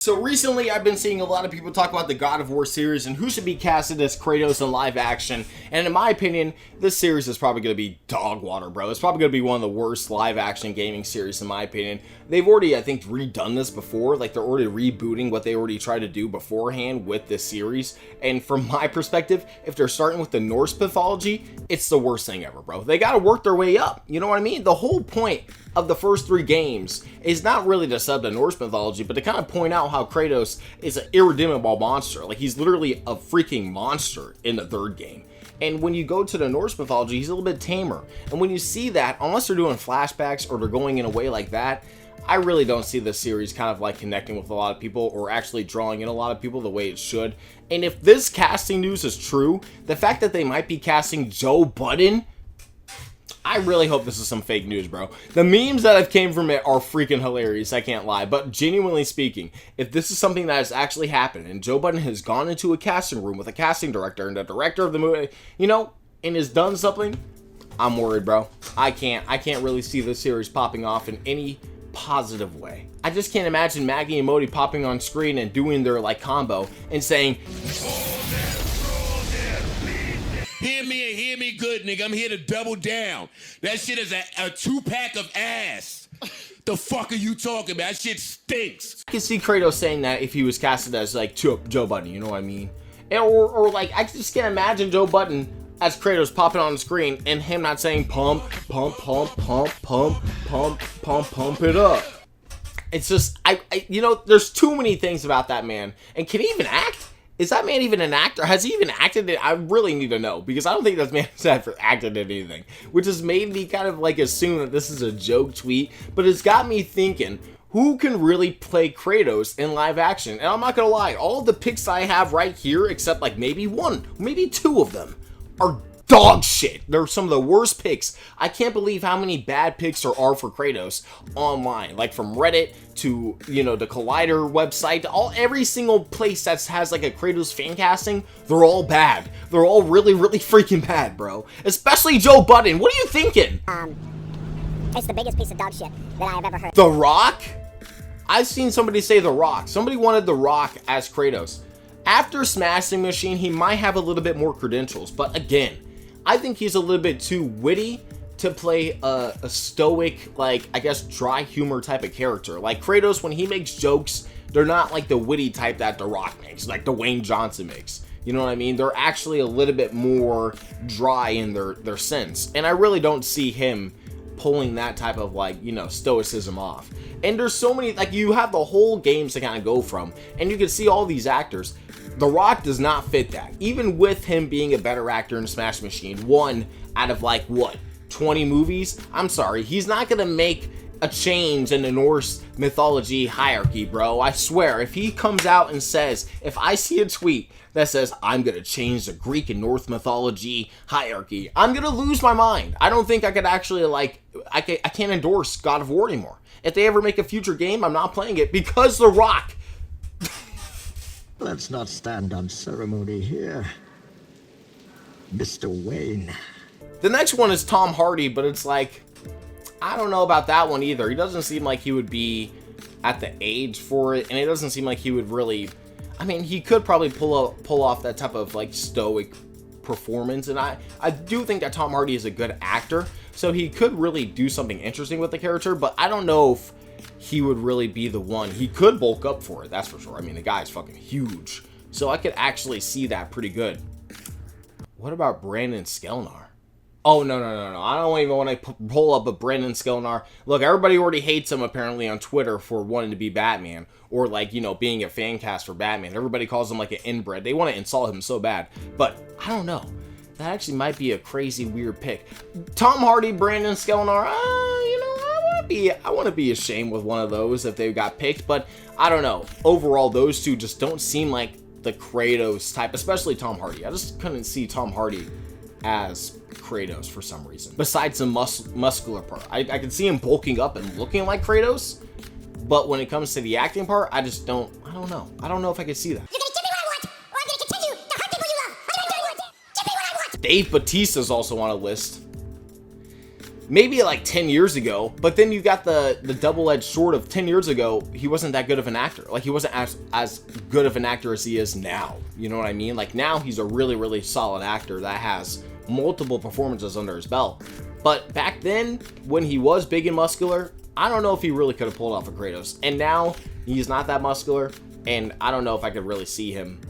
So recently I've been seeing a lot of people talk about the God of War series and who should be casted as Kratos in live action, and in my opinion, this series is probably going to be dog water, bro. It's probably going to be one of the worst live action gaming series in my opinion. They've already, I think, redone this before, like they're already rebooting what they already tried to do beforehand with this series, and from my perspective, if they're starting with the Norse mythology, it's the worst thing ever, bro. They got to work their way up, you know what I mean? The whole point of the first three games is not really to sub the Norse mythology, but to kind of point out how Kratos is an irredeemable monster. Like, he's literally a freaking monster in the third game. And when you go to the Norse mythology, he's a little bit tamer. And when you see that, unless they're doing flashbacks or they're going in a way like that, I really don't see this series kind of like connecting with a lot of people or actually drawing in a lot of people the way it should. And if this casting news is true, the fact that they might be casting Joe Budden, I really hope this is some fake news, bro. The memes that have came from it are freaking hilarious, I can't lie. But genuinely speaking, if this is something that has actually happened and Joe Budden has gone into a casting room with a casting director and the director of the movie, you know, and has done something, I'm worried, bro. I can't really see this series popping off in any positive way. I just can't imagine Maggie and Modi popping on screen and doing their like combo and saying, hear me and hear me good, nigga. I'm here to double down. That shit is a two-pack of ass. The fuck are you talking about? That shit stinks. I can see Kratos saying that if he was casted as like Joe Budden, you know what I mean? Or like, I just can't imagine Joe Budden as Kratos popping on the screen and him not saying pump, pump, pump, pump, pump, pump, pump, pump it up. It's just, you know, there's too many things about that man. And can he even act? Is that man even an actor? Has he even acted it? I really need to know, because I don't think this man has ever acted in anything, which has made me kind of like assume that this is a joke tweet, but it's got me thinking, who can really play Kratos in live action? And I'm not gonna lie, all the picks I have right here, except like maybe one, maybe two of them, are dog shit. They're some of the worst picks. I can't believe how many bad picks there are for Kratos online, like from Reddit to, you know, the Collider website, every single place that has like a Kratos fan casting, they're all bad. They're all really, really freaking bad, bro. Especially Joe Budden. What are you thinking? It's the biggest piece of dog shit that I have ever heard. The Rock? I've seen somebody say The Rock. Somebody wanted The Rock as Kratos. After Smashing Machine, he might have a little bit more credentials, but again, I think he's a little bit too witty to play a stoic, like, I guess, dry humor type of character. Like, Kratos, when he makes jokes, they're not like the witty type that The Rock makes, like Dwayne Johnson makes. You know what I mean? They're actually a little bit more dry in their sense. And I really don't see him pulling that type of, like, you know, stoicism off. And there's so many, like, you have the whole games to kind of go from, and you can see all these actors. The Rock does not fit that. Even with him being a better actor in Smash Machine, one out of like, what, 20 movies? I'm sorry, he's not gonna make a change in the Norse mythology hierarchy, bro. I swear, if he comes out and says, if I see a tweet that says, I'm gonna change the Greek and Norse mythology hierarchy, I'm gonna lose my mind. I don't think I could actually, like, I can't endorse God of War anymore. If they ever make a future game, I'm not playing it because The Rock. Let's not stand on ceremony here, Mr. Wayne. The next one is Tom Hardy, but it's like, I don't know about that one either. He doesn't seem like he would be at the age for it, and it doesn't seem like he would really, I mean, he could probably pull off that type of like stoic performance, and I do think that Tom Hardy is a good actor, so he could really do something interesting with the character, but I don't know if he would really be the one. He could bulk up for it, that's for sure. I mean, the guy is fucking huge, so I could actually see that pretty good. What about Brandon Skelnar? Oh, no. I don't even want to pull up a Brandon Skelnar. Look, everybody already hates him apparently on Twitter for wanting to be Batman, or like, you know, being a fan cast for Batman. Everybody calls him like an inbred. They want to insult him so bad, but I don't know. That actually might be a crazy, weird pick. Tom Hardy, Brandon Skelnar, you know, I want to be ashamed with one of those if they got picked, but I don't know. Overall, those two just don't seem like the Kratos type, especially Tom Hardy. I just couldn't see Tom Hardy as Kratos for some reason. Besides the muscular part, I can see him bulking up and looking like Kratos, but when it comes to the acting part, I don't know. I don't know if I can see that. You're gonna give me what I want, or I'm gonna continue to hurt people you love. What am I doing? Give me what I want. Dave Bautista's also on a list. maybe like 10 years ago, but then you got the double-edged sword of 10 years ago, he wasn't that good of an actor. Like, he wasn't as good of an actor as he is now. You know what I mean? Like, now he's a really, really solid actor that has multiple performances under his belt. But back then, when he was big and muscular, I don't know if he really could have pulled off a Kratos. And now, he's not that muscular, and I don't know if I could really see him.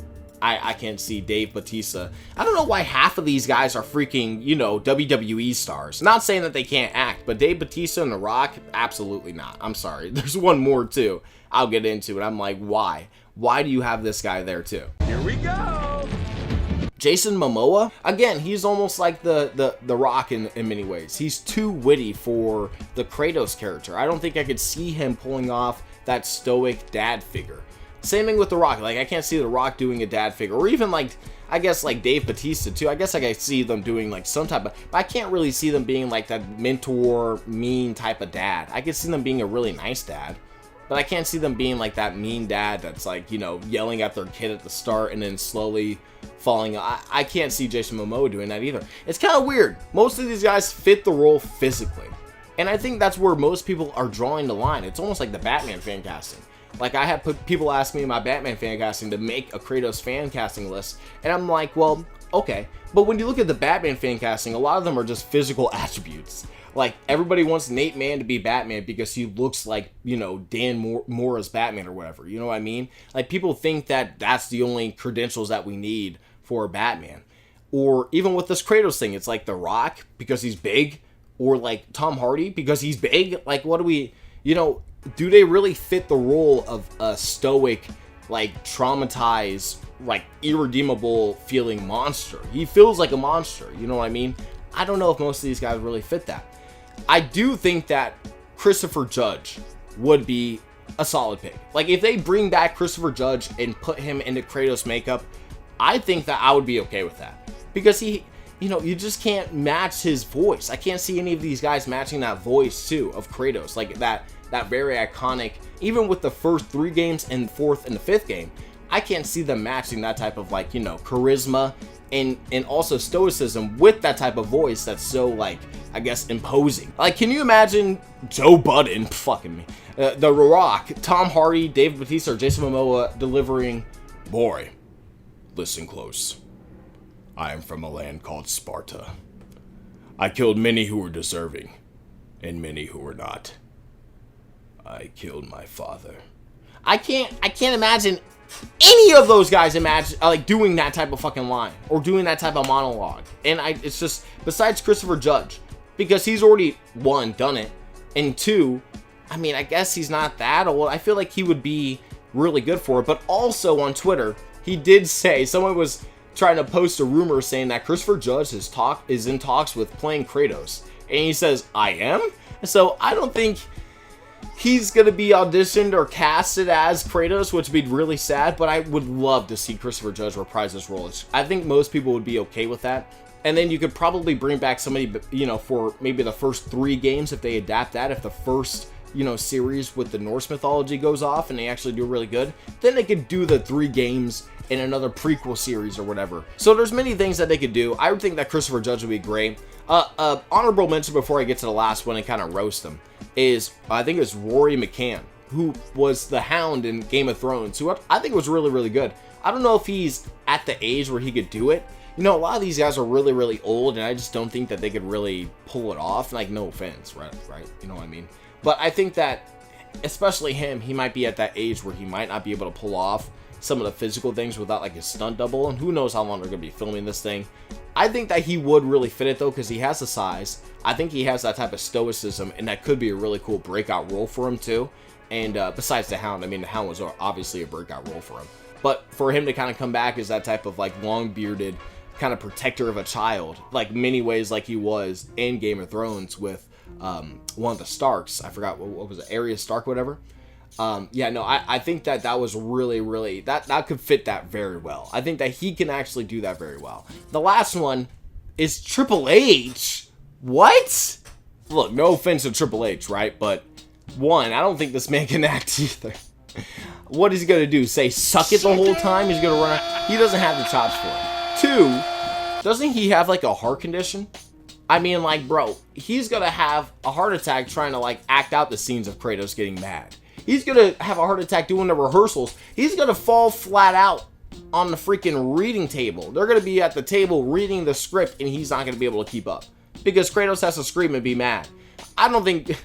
I can't see Dave Bautista. I don't know why half of these guys are freaking, you know, WWE stars. Not saying that they can't act, but Dave Bautista and The Rock, absolutely not. I'm sorry. There's one more, too. I'll get into it. I'm like, why? Why do you have this guy there, too? Here we go. Jason Momoa, again, he's almost like the Rock in many ways. He's too witty for the Kratos character. I don't think I could see him pulling off that stoic dad figure. Same thing with The Rock. Like, I can't see The Rock doing a dad figure. Or even, like, I guess, like, Dave Bautista, too. I guess I can see them doing, like, some type of... But I can't really see them being, like, that mentor, mean type of dad. I can see them being a really nice dad. But I can't see them being, like, that mean dad that's, like, you know, yelling at their kid at the start and then slowly falling... I can't see Jason Momoa doing that either. It's kind of weird. Most of these guys fit the role physically. And I think that's where most people are drawing the line. It's almost like the Batman fan casting. Like, I have people ask me in my Batman fan casting to make a Kratos fan casting list, and I'm like, well, okay. But when you look at the Batman fan casting, a lot of them are just physical attributes. Like, everybody wants Nate Mann to be Batman because he looks like, you know, Dan Mora's Batman or whatever. You know what I mean? Like, people think that that's the only credentials that we need for Batman. Or even with this Kratos thing, it's like The Rock because he's big, or like Tom Hardy because he's big. Like, what do we, you know... Do they really fit the role of a stoic, like, traumatized, like, irredeemable feeling monster? He feels like a monster, you know what I mean? I don't know if most of these guys really fit that. I do think that Christopher Judge would be a solid pick. Like, if they bring back Christopher Judge and put him into Kratos makeup, I think that I would be okay with that. Because he, you know, you just can't match his voice. I can't see any of these guys matching that voice, too, of Kratos. Like, that very iconic, even with the first 3 games and 4th and the 5th game, I can't see them matching that type of, like, you know, charisma and also stoicism with that type of voice that's so, like, I guess, imposing. Like, can you imagine Joe Budden, fucking me, The Rock, Tom Hardy, Dave Bautista, or Jason Momoa delivering, "Boy, listen close. I am from a land called Sparta. I killed many who were deserving, and many who were not. I killed my father." I can't imagine any of those guys like doing that type of fucking line or doing that type of monologue. And it's just, besides Christopher Judge, because he's already, 1, done it, and 2, I mean, I guess he's not that old. I feel like he would be really good for it. But also on Twitter, he did say, someone was trying to post a rumor saying that Christopher Judge is in talks with playing Kratos, and he says, "I am." So I don't think he's going to be auditioned or casted as Kratos, which would be really sad, but I would love to see Christopher Judge reprise this role. I think most people would be okay with that. And then you could probably bring back somebody, you know, for maybe the first 3 games if they adapt that. If the first, you know, series with the Norse mythology goes off and they actually do really good, then they could do the 3 games in another prequel series or whatever. So there's many things that they could do. I would think that Christopher Judge would be great. Honorable mention before I get to the last one and kind of roast him is, I think it's Rory McCann, who was the Hound in Game of Thrones, who I think was really, really good. I don't know if he's at the age where he could do it. You know, a lot of these guys are really, really old, and I just don't think that they could really pull it off. Like, no offense, right? You know what I mean? But I think that, especially him, he might be at that age where he might not be able to pull off some of the physical things without, like, his stunt double, and who knows how long they're going to be filming this thing. I think that he would really fit it, though, because he has the size. I think he has that type of stoicism, and that could be a really cool breakout role for him, too. And besides the Hound, I mean, the Hound was obviously a breakout role for him. But for him to kind of come back as that type of, like, long-bearded kind of protector of a child, like, many ways like he was in Game of Thrones with one of the Starks. I forgot, what was it, Arya Stark, whatever. Yeah, no, I think that was really, really, that could fit that very well. I think that he can actually do that very well. The last one is Triple H. What? Look, no offense to Triple H, right? But, 1, I don't think this man can act either. What is he going to do? Say, suck it the whole time? He's going to run out? He doesn't have the chops for it. 2, doesn't he have, like, a heart condition? I mean, like, bro, he's gonna have a heart attack trying to, like, act out the scenes of Kratos getting mad. He's gonna have a heart attack doing the rehearsals. He's gonna fall flat out on the freaking reading table. They're gonna be at the table reading the script, and he's not gonna be able to keep up because Kratos has to scream and be mad. I don't think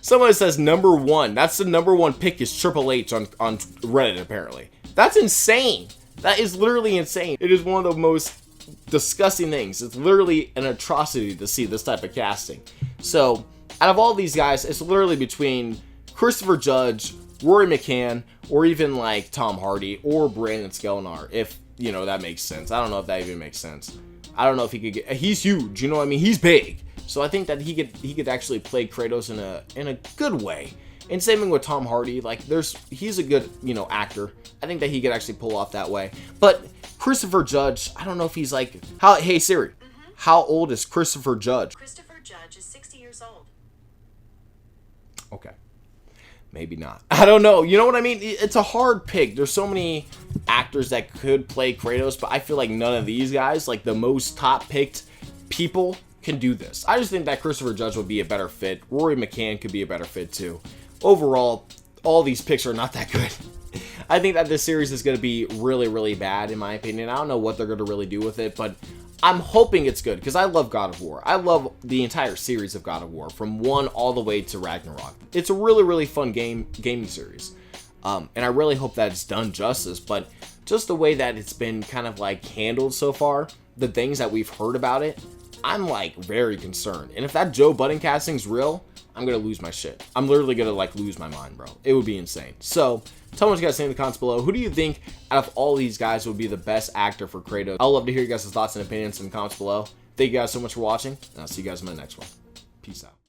someone says number one. That's the number one pick is Triple H on Reddit, apparently. That's insane. That is literally insane. It is one of the most disgusting things. It's literally an atrocity to see this type of casting. So, out of all these guys, it's literally between Christopher Judge, Rory McCann, or even like Tom Hardy or Brandon Skelenar, if you know that makes sense. I don't know if that even makes sense. I don't know if he could get. He's huge, you know what I mean? He's big, so I think that he could actually play Kratos in a good way. And same thing with Tom Hardy. Like he's a good actor. I think that he could actually pull off that way. But Christopher Judge, I don't know if he's like Hey Siri, how old is Christopher Judge? Christopher Judge is 60 years old. Okay. Maybe not. I don't know. You know what I mean? It's a hard pick. There's so many actors that could play Kratos, but I feel like none of these guys, like the most top picked people, can do this. I just think that Christopher Judge would be a better fit. Rory McCann could be a better fit too. Overall, all these picks are not that good. I think that this series is going to be really, really bad in my opinion. I don't know what they're going to really do with it, but I'm hoping it's good because I love God of War. I love the entire series of God of War from 1 all the way to Ragnarok. It's a really, really fun gaming series. And I really hope that it's done justice, but just the way that it's been kind of like handled so far, the things that we've heard about it, I'm like very concerned. And if that Joe Budden casting's real, I'm going to lose my shit. I'm literally going to like lose my mind, bro. It would be insane. So tell me what you guys think in the comments below. Who do you think out of all these guys would be the best actor for Kratos? I'd love to hear you guys' thoughts and opinions in the comments below. Thank you guys so much for watching, and I'll see you guys in my next one. Peace out.